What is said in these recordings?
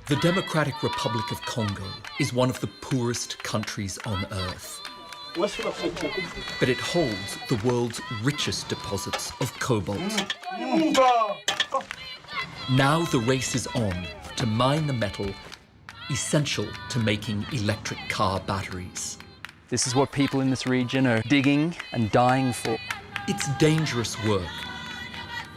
The Democratic Republic of Congo is one of the poorest countries on Earth. But it holds the world's richest deposits of cobalt. Now the race is on to mine the metal essential to making electric car batteries. This is what people in this region are digging and dying for. It's dangerous work.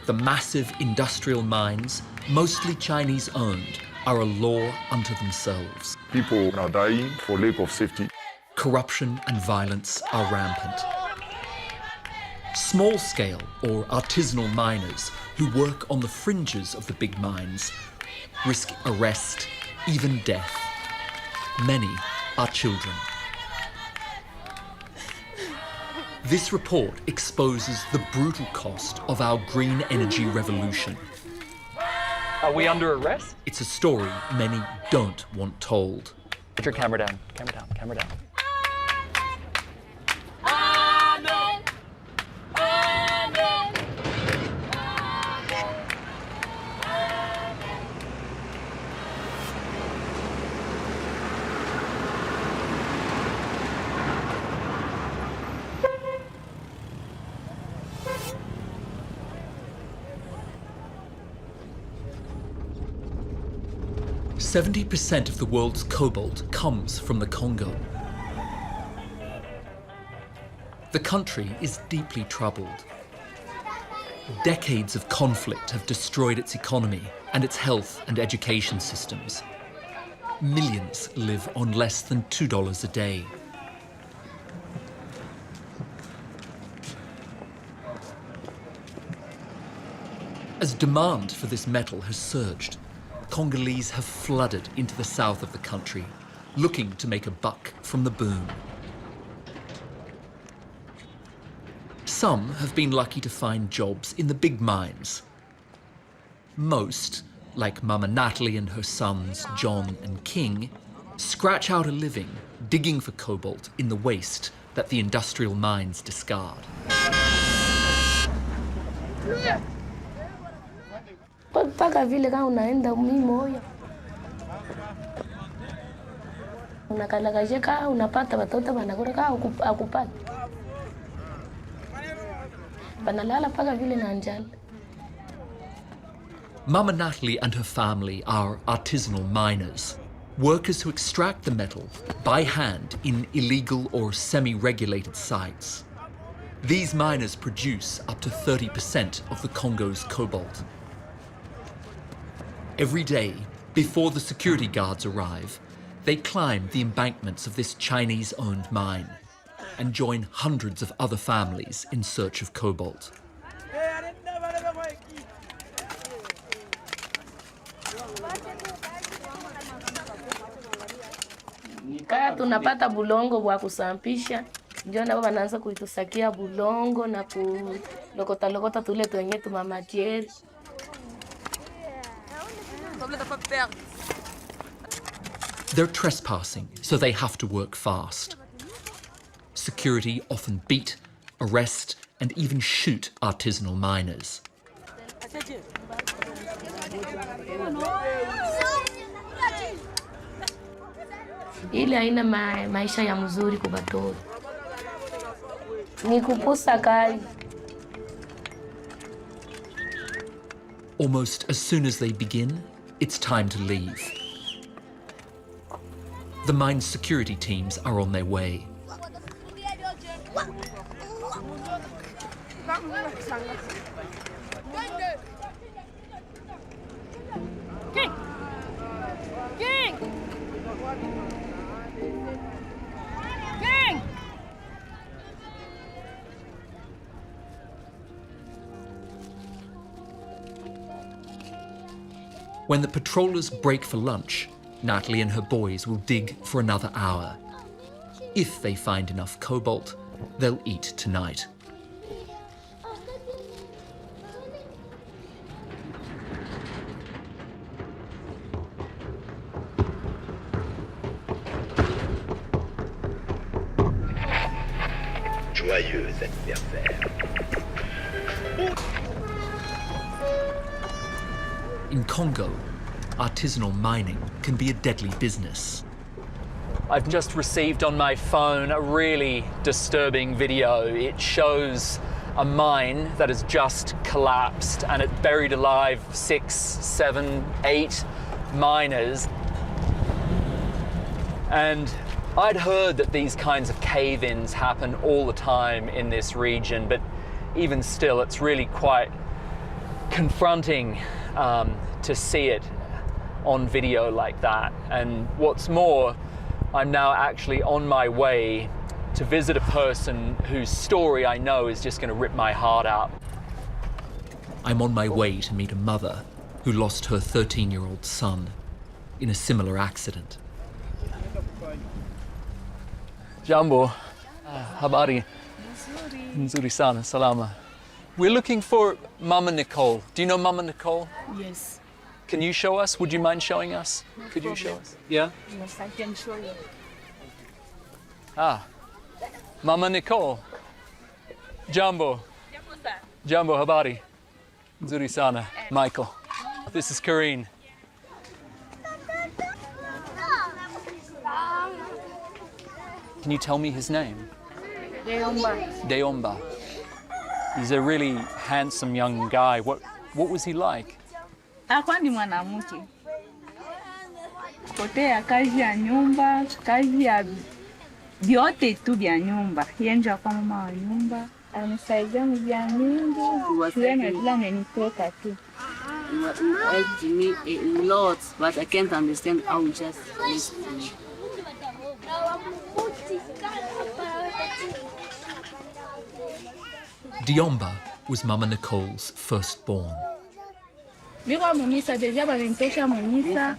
The massive industrial mines, mostly Chinese-owned, are a law unto themselves. People are dying for lack of safety. Corruption and violence are rampant. Small-scale or artisanal miners who work on the fringes of the big mines risk arrest, even death. Many are children. This report exposes the brutal cost of our green energy revolution. Are we under arrest? It's a story many don't want told. Put your camera down, camera down, camera down. 70% of the world's cobalt comes from the Congo. The country is deeply troubled. Decades of conflict have destroyed its economy and its health and education systems. Millions live on less than $2 a day. As demand for this metal has surged, Congolese have flooded into the south of the country, looking to make a buck from the boom. Some have been lucky to find jobs in the big mines. Most, like Mama Natalie and her sons John and King, scratch out a living digging for cobalt in the waste that the industrial mines discard. Mpaka vile kama unaenda mimoyo unakalakasheka unapata watoto wanakula kama akupata banalala mpaka vile na njala. Mama Natalie and her family are artisanal miners, workers who extract the metal by hand in illegal or semi-regulated sites. These miners produce up to 30% of the Congo's cobalt. Every day, before the security guards arrive, they climb the embankments of this Chinese-owned mine and join hundreds of other families in search of cobalt. Kaya tunapata bulongo bwa kusampisha, ndio nabo wanaanza kuitusakia bulongo na kulokota tule twenye tumamatieri. They're trespassing, so they have to work fast. Security often beat, arrest, and even shoot artisanal miners. Ile haina maisha ya mzuri kwa watoto. Ni kupusa kai. Almost as soon as they begin, it's time to leave. The mine's security teams are on their way. When the patrollers break for lunch, Natalie and her boys will dig for another hour. If they find enough cobalt, they'll eat tonight. Joyeux anniversaire. In Congo, artisanal mining can be a deadly business. I've just received on my phone a really disturbing video. It shows a mine that has just collapsed and it buried alive 6, 7, 8 miners. And I'd heard that these kinds of cave-ins happen all the time in this region, but even still, it's really quite confronting to see it on video like that. And what's more, I'm now actually on my way to visit a person whose story I know is just going to rip my heart out. I'm on my way to meet a mother who lost her 13-year-old son in a similar accident. Jambo, habari. Nzuri sana, salama. We're looking for Mama Nicole. Do you know Mama Nicole? Yes. Can you show us? Would you mind showing us? Could you show us? Yeah? Yes, I can show you. Ah, Mama Nicole. Jambo. Jambo, habari. Nzuri sana. Michael. This is Karine. Can you tell me his name? Deomba. He's a really handsome young guy. What was he like? Hakuwa ni mwanamke. Potea kazi ya nyumba, kazi ya vyote tu vya nyumba. Yeye ndio kwa mama wa nyumba. Anisaidia vya mingi. Yeye ndio ananitoka tu. Helped me a lot, but I can't understand how just listen. Deomba was Mama Nicole's firstborn. Biko mumisa deja balimtosha mumisa.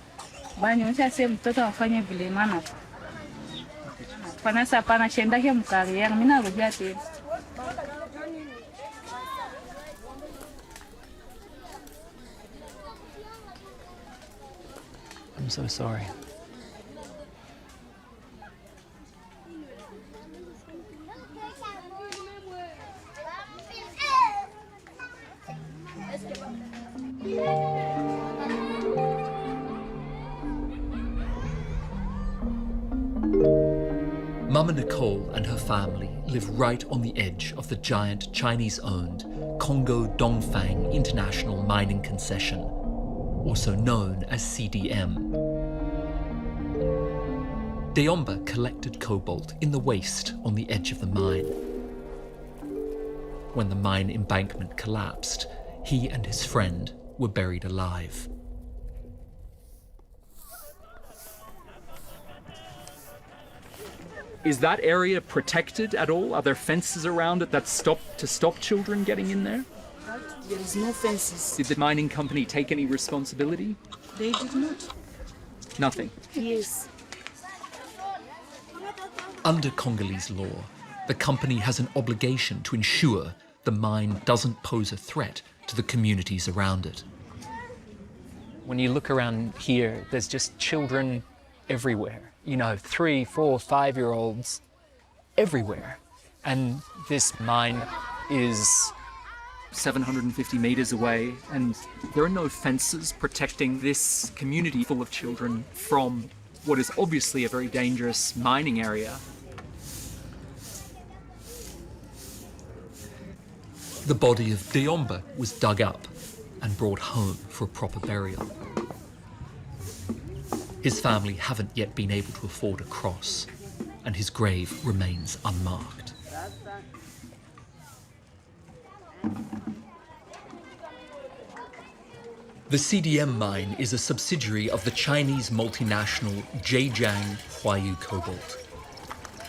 Banyosha sema mtoto afanye vile maana. Panasa pana shenda yake mkariera, mimi narudia tena. I'm so sorry. Mama Nicole and her family live right on the edge of the giant Chinese-owned Congo Dongfang International Mining Concession, also known as CDM. Deomba collected cobalt in the waste on the edge of the mine. When the mine embankment collapsed, he and his friend were buried alive. Is that area protected at all? Are there fences around it that stop children getting in there? There is no fences. Did the mining company take any responsibility? They did not. Nothing. Yes. Under Congolese law, the company has an obligation to ensure the mine doesn't pose a threat to the communities around it. When you look around here, there's just children everywhere. You know, 3, 4, 5-year-olds everywhere. And this mine is 750 meters away, and there are no fences protecting this community full of children from what is obviously a very dangerous mining area. The body of Deomba was dug up and brought home for a proper burial. His family haven't yet been able to afford a cross, and his grave remains unmarked. The CDM mine is a subsidiary of the Chinese multinational Zhejiang Huayu Cobalt,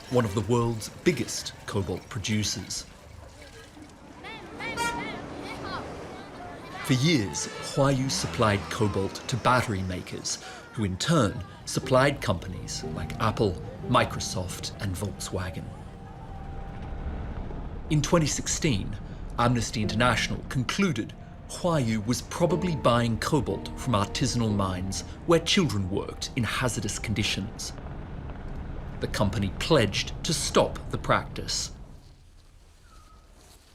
one of the world's biggest cobalt producers. For years, Huayu supplied cobalt to battery makers, who in turn supplied companies like Apple, Microsoft, and Volkswagen. In 2016, Amnesty International concluded Huayu was probably buying cobalt from artisanal mines where children worked in hazardous conditions. The company pledged to stop the practice.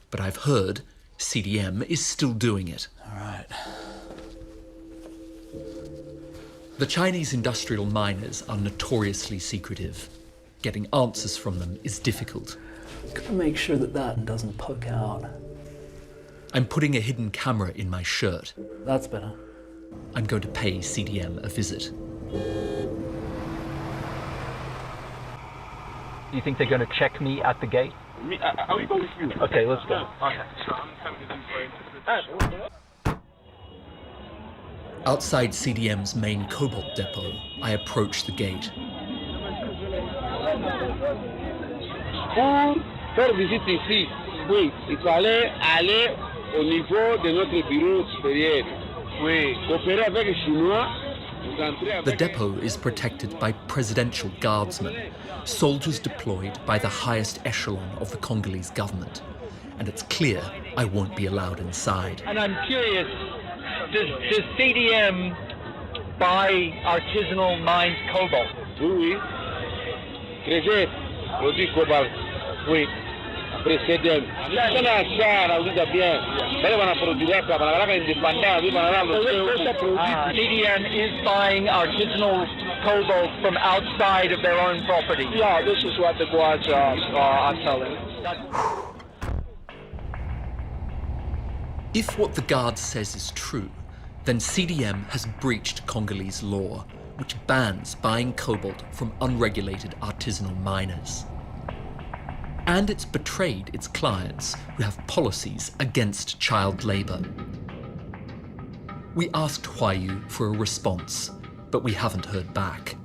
But I've heard CDM is still doing it. all right. The Chinese industrial miners are notoriously secretive. Getting answers from them is difficult. Gotta make sure that that doesn't poke out. I'm putting a hidden camera in my shirt. That's better. I'm going to pay CDM a visit. Do you think they're going to check me at the gate? Are we going with you? Okay, let's go. Outside CDM's main cobalt depot, I approach the gate. Pour faire visite ici, oui, il fallait aller au niveau de notre bureau supérieur. Oui, coopérer avec les Chinois. The depot is protected by presidential guardsmen, soldiers deployed by the highest echelon of the Congolese government. And it's clear I won't be allowed inside. And I'm curious, does CDM buy artisanal mined cobalt? Oui, oui. Creuset, produit cobalt. Oui. Après CDM. Ça n'a pas ça, bien. CDM is buying artisanal cobalt from outside of their own property. Yeah, this is what the guards are telling. If what the guard says is true, then CDM has breached Congolese law, which bans buying cobalt from unregulated artisanal miners. And it's betrayed its clients, who have policies against child labour. We asked Huayu for a response, but we haven't heard back.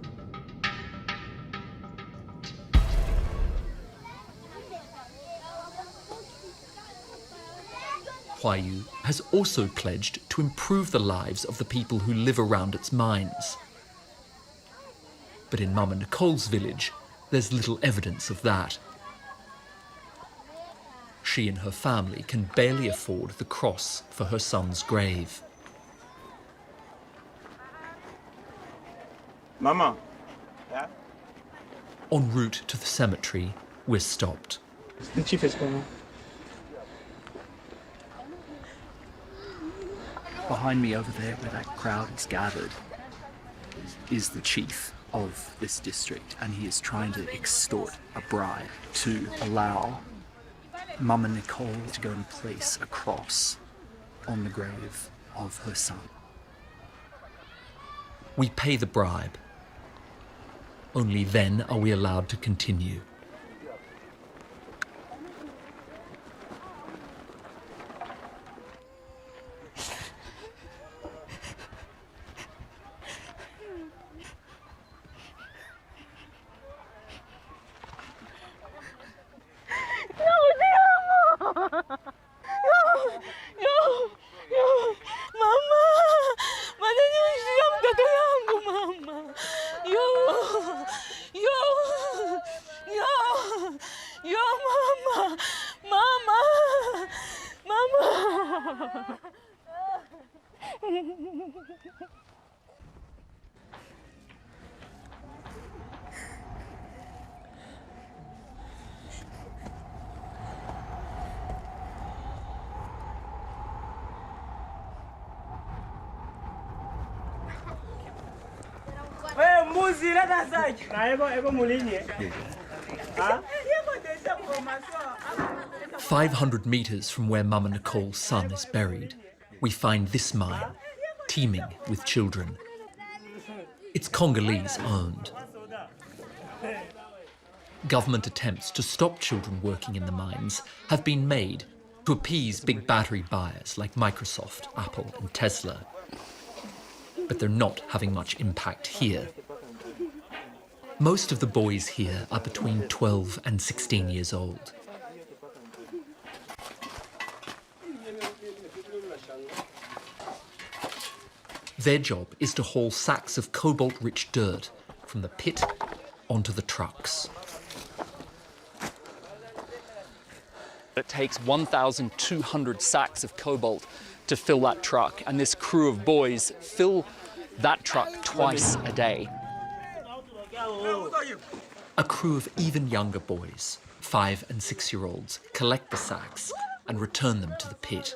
Huayu has also pledged to improve the lives of the people who live around its mines. But in Mama Nicole's village, there's little evidence of that. She and her family can barely afford the cross for her son's grave. Mama. Yeah? En route to the cemetery, we're stopped. The chief is going. Behind me over there, where that crowd is gathered, is the chief of this district, and he is trying to extort a bribe to allow Mama Nicole to go and place a cross on the grave of her son. We pay the bribe. Only then are we allowed to continue. Huh? 500 meters from where Mama Nicole's son is buried, we find this mine, teeming with children. It's Congolese owned. Government attempts to stop children working in the mines have been made to appease big battery buyers like Microsoft, Apple, and Tesla. But they're not having much impact here. Most of the boys here are between 12 and 16 years old. Their job is to haul sacks of cobalt-rich dirt from the pit onto the trucks. It takes 1,200 sacks of cobalt to fill that truck, and this crew of boys fill that truck twice a day. A crew of even younger boys, 5- and 6-year-olds, collect the sacks and return them to the pit.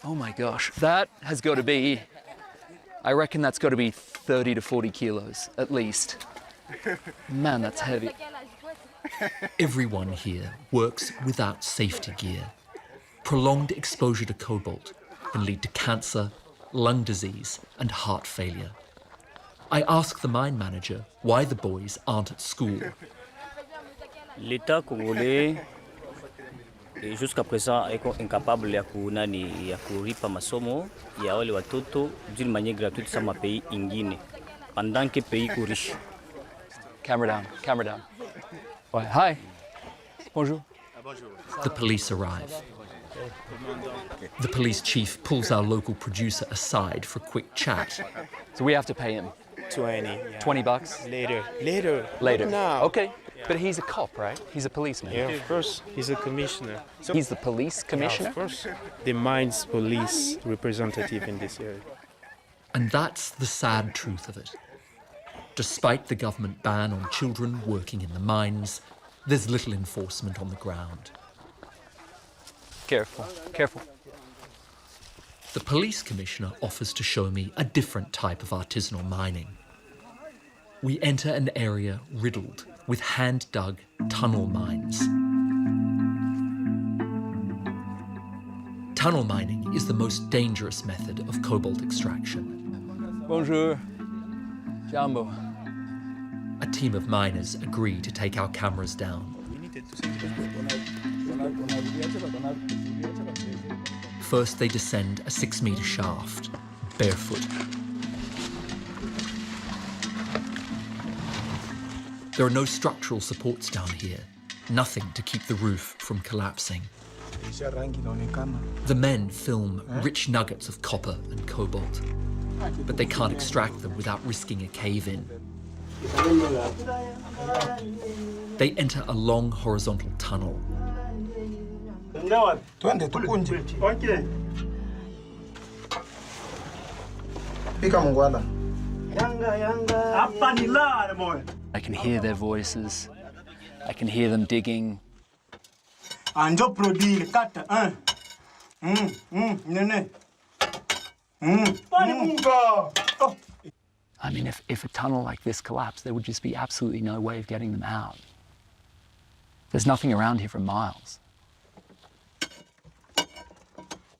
Oh my gosh, that has got to be I reckon that's got to be 30 to 40 kilos, at least. Man, that's heavy. Everyone here works without safety gear. Prolonged exposure to cobalt can lead to cancer, lung disease, and heart failure. I ask the mine manager why the boys aren't at school. L'État congolais jusqu'à présent est incapable ya kulipa masomo ya wale watoto d'une manière gratuite sama pays ingine pendant que pays ko riche. Camera down, camera down. Right, hi. Bonjour. The police arrive. The police chief pulls our local producer aside for a quick chat. So we have to pay him 20. Yeah. 20 bucks? Later. Later. Now. Okay. But he's a cop, right? He's a policeman. Yeah, of course. He's a commissioner. So he's the police commissioner? Yeah, of course. The mines police representative in this area. And that's the sad truth of it. Despite the government ban on children working in the mines, there's little enforcement on the ground. Careful, careful. The police commissioner offers to show me a different type of artisanal mining. We enter an area riddled with hand-dug tunnel mines. Tunnel mining is the most dangerous method of cobalt extraction. Bonjour. Jambo. A team of miners agree to take our cameras down. First, they descend a 6-meter shaft, barefoot. There are no structural supports down here, nothing to keep the roof from collapsing. The men film rich nuggets of copper and cobalt, but they can't extract them without risking a cave-in. They enter a long horizontal tunnel. I can hear their voices. I can hear them digging. I mean, if a tunnel like this collapsed, there would just be absolutely no way of getting them out. There's nothing around here for miles.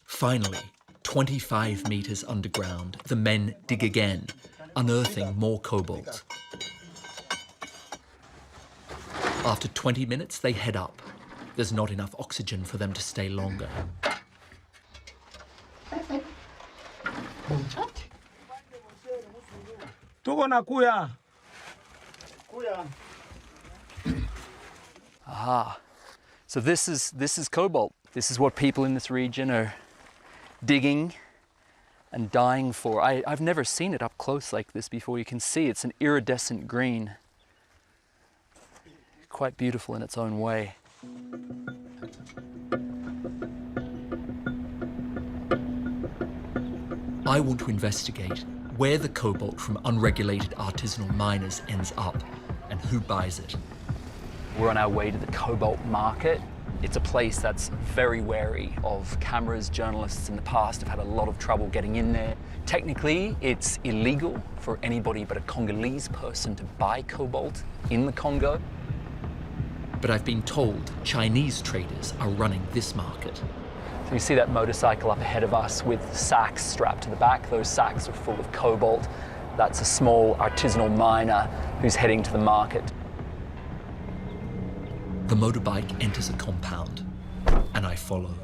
Finally, 25 meters underground, the men dig again, unearthing more cobalt. After 20 minutes, they head up. There's not enough oxygen for them to stay longer. Aha. So this is cobalt. This is what people in this region are digging and dying for. I've never seen it up close like this before. You can see it's an iridescent green. Quite beautiful in its own way. I want to investigate where the cobalt from unregulated artisanal miners ends up and who buys it. We're on our way to the cobalt market. It's a place that's very wary of cameras. Journalists in the past have had a lot of trouble getting in there. Technically, it's illegal for anybody but a Congolese person to buy cobalt in the Congo. But I've been told Chinese traders are running this market. So you see that motorcycle up ahead of us with sacks strapped to the back. Those sacks are full of cobalt. That's a small artisanal miner who's heading to the market. The motorbike enters a compound, and I follow.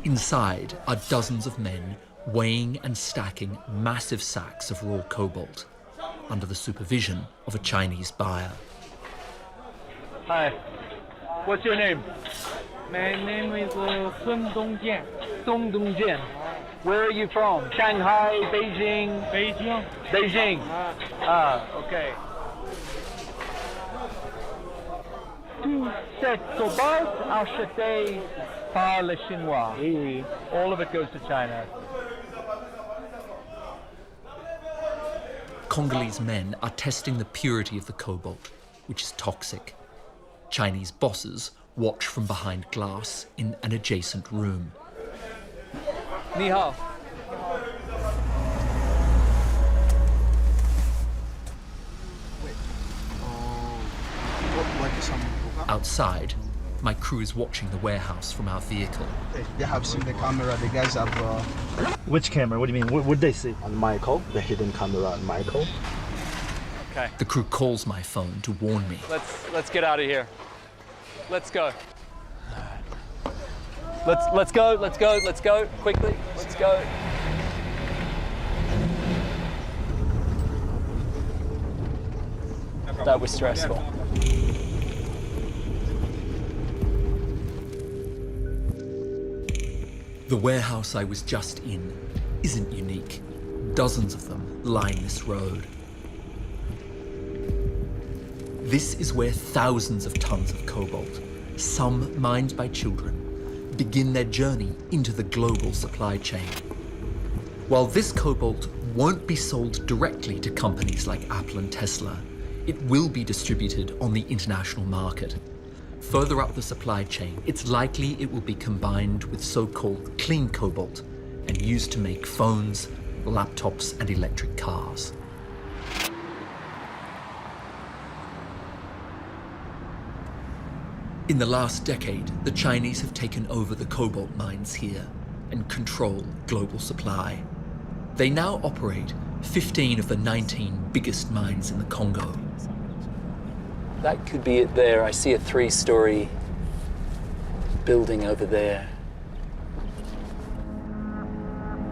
Inside are dozens of men weighing and stacking massive sacks of raw cobalt under the supervision of a Chinese buyer. Hi, what's your name? My name is Sun Dongjian. Song Dongjian. Where are you from? Shanghai, Beijing? Beijing. Beijing. Okay. Tout cette cobalt acheté par les Chinois. Oui, oui. All of it goes to China. Congolese men are testing the purity of the cobalt, which is toxic. Chinese bosses watch from behind glass in an adjacent room. Ni hao. Outside, my crew is watching the warehouse from our vehicle. They have seen the camera, the guys have... Which camera? What do you mean? What would they see? On Michael, the hidden camera on Michael. Okay. The crew calls my phone to warn me. Let's get out of here. Let's go. Let's go quickly. Let's go. That was stressful. The warehouse I was just in isn't unique. Dozens of them line this road. This is where thousands of tons of cobalt, some mined by children, begin their journey into the global supply chain. While this cobalt won't be sold directly to companies like Apple and Tesla, it will be distributed on the international market. Further up the supply chain, it's likely it will be combined with so-called clean cobalt and used to make phones, laptops, and electric cars. In the last decade, the Chinese have taken over the cobalt mines here and control global supply. They now operate 15 of the 19 biggest mines in the Congo. That could be it there. I see a 3-story building over there.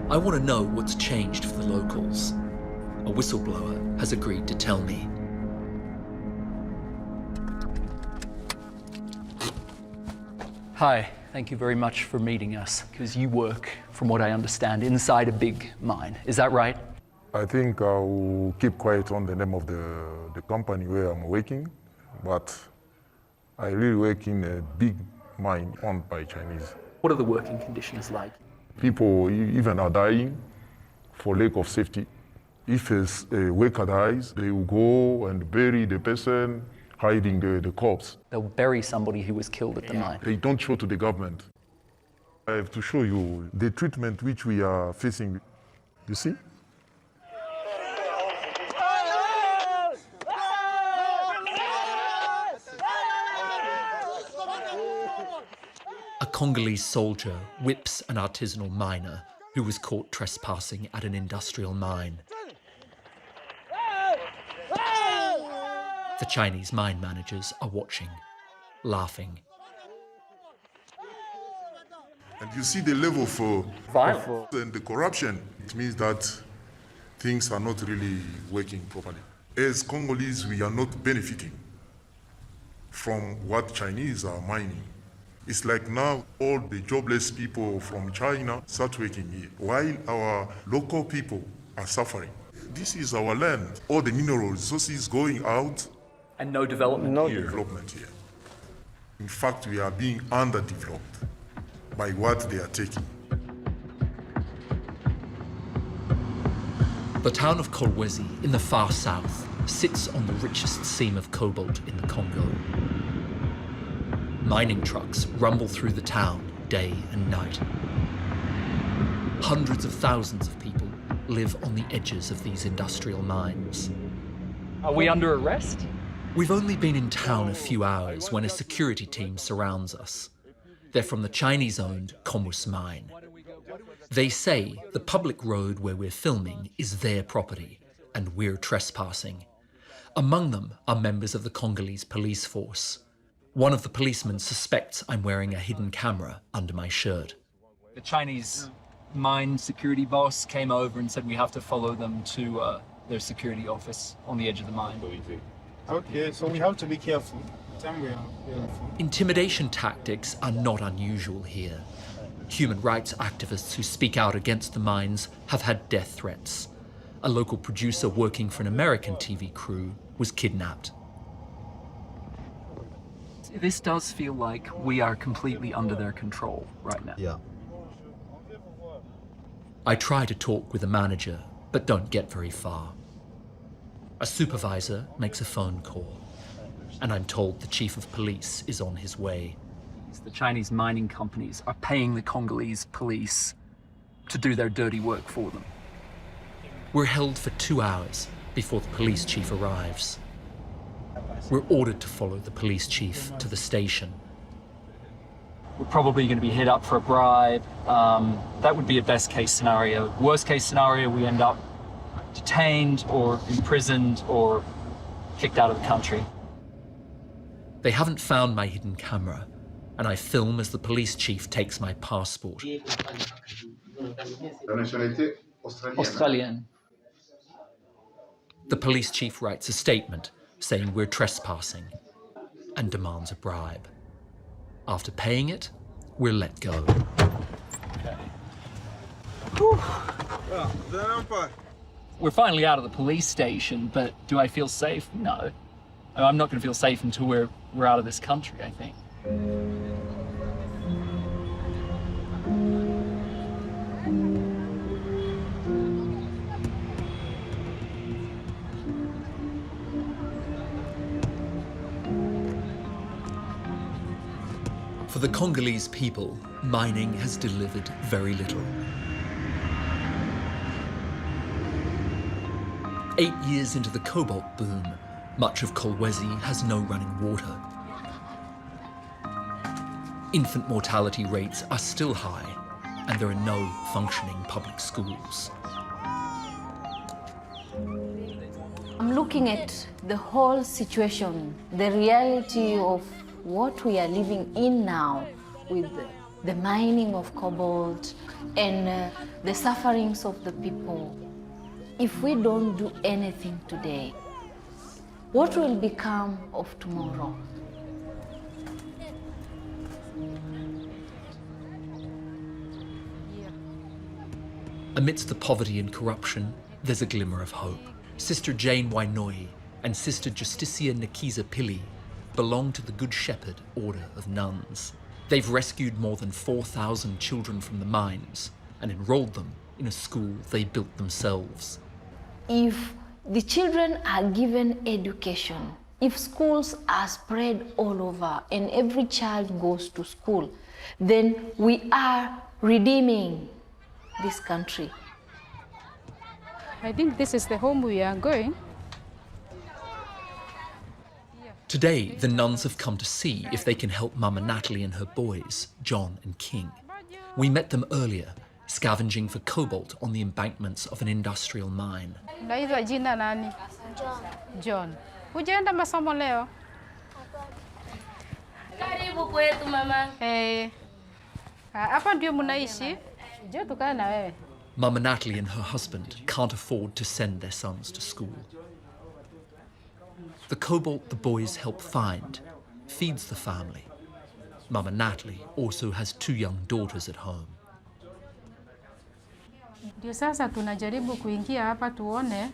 I want to know what's changed for the locals. A whistleblower has agreed to tell me. Hi, thank you very much for meeting us, because you work, from what I understand, inside a big mine. Is that right? I think I'll keep quiet on the name of the company where I'm working, but I really work in a big mine owned by Chinese. What are the working conditions like? People even are dying for lack of safety. If a worker dies, they will go and bury the person, hiding the corpse. They'll bury somebody who was killed at the mine. They don't show to the government. I have to show you the treatment which we are facing. You see? A Congolese soldier whips an artisanal miner who was caught trespassing at an industrial mine. The Chinese mine managers are watching, laughing. And you see the level for violence and the corruption. It means that things are not really working properly. As Congolese, we are not benefiting from what Chinese are mining. It's like now all the jobless people from China start working here, while our local people are suffering. This is our land. All the mineral resources going out. And no development No here. development here. In fact, we are being underdeveloped by what they are taking. The town of Kolwezi in the far south sits on the richest seam of cobalt in the Congo. Mining trucks rumble through the town day and night. Hundreds of thousands of people live on the edges of these industrial mines. Are we under arrest? We've only been in town a few hours when a security team surrounds us. They're from the Chinese-owned Komus mine. They say the public road where we're filming is their property, and we're trespassing. Among them are members of the Congolese police force. One of the policemen suspects I'm wearing a hidden camera under my shirt. The Chinese mine security boss came over and said we have to follow them to their security office on the edge of the mine. Okay, so we have to be careful. Intimidation tactics are not unusual here. Human rights activists who speak out against the mines have had death threats. A local producer working for an American TV crew was kidnapped. This does feel like we are completely under their control right now. Yeah. I try to talk with the manager, but don't get very far. A supervisor makes a phone call, and I'm told the chief of police is on his way. The Chinese mining companies are paying the Congolese police to do their dirty work for them. We're held for 2 hours before the police chief arrives. We're ordered to follow the police chief to the station. We're probably going to be hit up for a bribe. That would be a best case scenario. Worst case scenario, we end up detained or imprisoned or kicked out of the country. They haven't found my hidden camera, and I film as the police chief takes my passport. Australian. The police chief writes a statement saying we're trespassing and demands a bribe. After paying it, we're let go. We're finally out of the police station, but do I feel safe? No. I'm not going to feel safe until we're out of this country, I think. For the Congolese people, mining has delivered very little. 8 years into the cobalt boom, much of Kolwezi has no running water. Infant mortality rates are still high, and there are no functioning public schools. I'm looking at the whole situation, the reality of what we are living in now with the mining of cobalt and the sufferings of the people. If we don't do anything today, what will become of tomorrow? Amidst the poverty and corruption, there's a glimmer of hope. Sister Jane Wainoi and Sister Justicia Nikiza Pili belong to the Good Shepherd Order of Nuns. They've rescued more than 4,000 children from the mines and enrolled them in a school they built themselves. If the children are given education, if schools are spread all over and every child goes to school, then we are redeeming this country. I think this is the home we are going. Today, the nuns have come to see if they can help Mama Natalie and her boys, John and King. We met them earlier, scavenging for cobalt on the embankments of an industrial mine. Unaitwa jina nani? John. Hujaenda masomo leo? Karibu kwetu mama. Hapa ndio mnaishi? Je, tukae na wewe. Mama Natalie and her husband can't afford to send their sons to school. The cobalt the boys help find feeds the family. Mama Natalie also has 2 young daughters at home. Ndio sasa tunajaribu kuingia hapa tuone,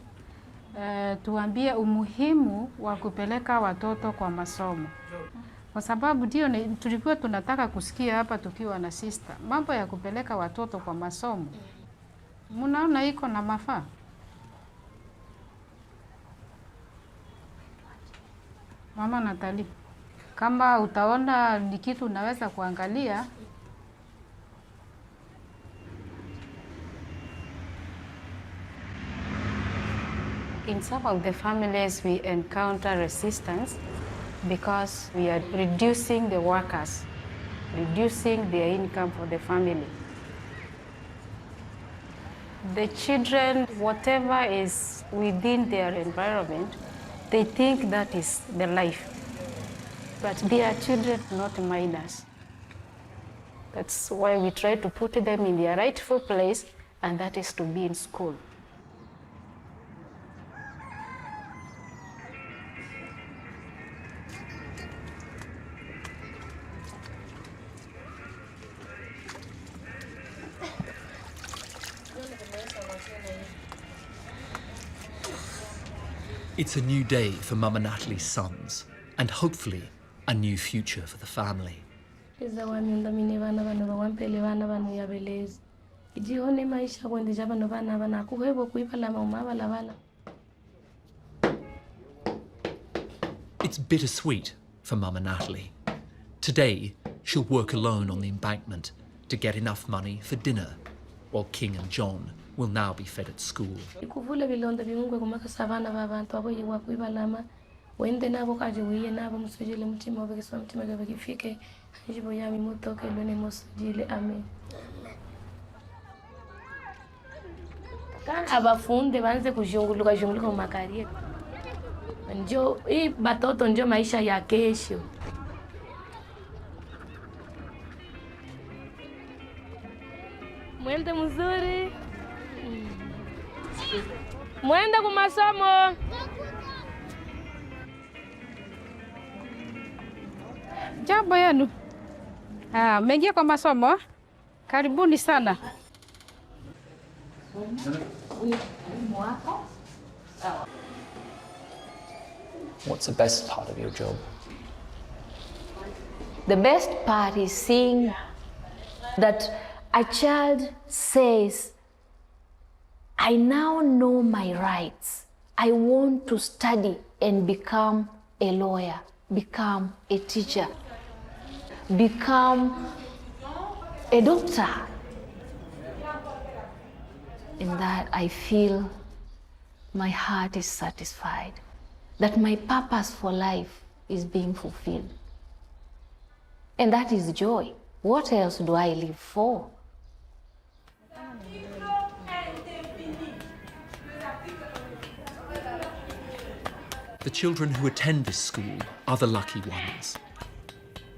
tuambie umuhimu wa kupeleka watoto kwa masomo. Kwa sababu ndio tulikuwa tunataka kusikia hapa tukiwa na sister. Mambo ya kupeleka watoto kwa masomo. Mnaona iko na mafaa? Mama Natalie, kama utaona ni kitu unaweza kuangalia. In some of the families we encounter resistance because we are reducing the workers, reducing their income for the family. The children, whatever is within their environment, they think that is the life. But they are children, not minors. That's why we try to put them in their rightful place, and that is to be in school. It's a new day for Mama Natalie's sons, and hopefully a new future for the family. It's bittersweet for Mama Natalie. Today, she'll work alone on the embankment to get enough money for dinner, while King and John will now be fed at school. Ikuvula bilonda bimungwe kumaka savana vabantu abo yiwa kuibalama wende nabo kaje wiye nabo musujile mutima obekeswa mutima gabe kifike jibo yami mutoke lone musujile amen. Kana abafunde banze kujunguluka junguluka makaria. Njo hii batoto njo maisha ya kesho. Mwende mzuri. Mwende kwa masomo. Jambo yenu. Mmeingia kwa masomo? Karibuni sana. What's the best part of your job? The best part is seeing that a child says, I now know my rights. I want to study and become a lawyer, become a teacher, become a doctor. In that I feel my heart is satisfied, that my purpose for life is being fulfilled. And that is joy. What else do I live for? The children who attend this school are the lucky ones.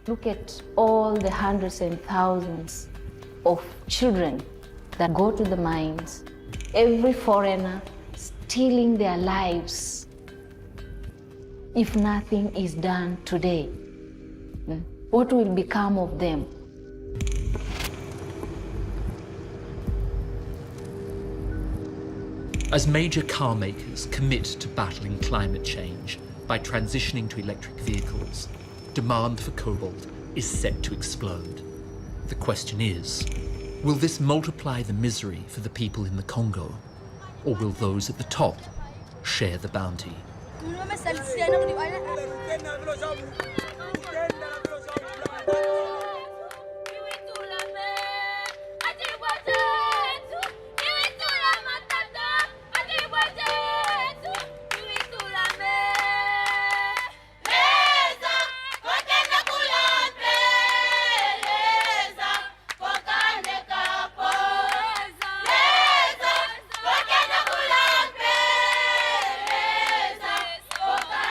Look at all the hundreds and thousands of children that go to the mines, every foreigner stealing their lives. If nothing is done today, what will become of them? As major car makers commit to battling climate change by transitioning to electric vehicles, demand for cobalt is set to explode. The question is, will this multiply the misery for the people in the Congo, or will those at the top share the bounty?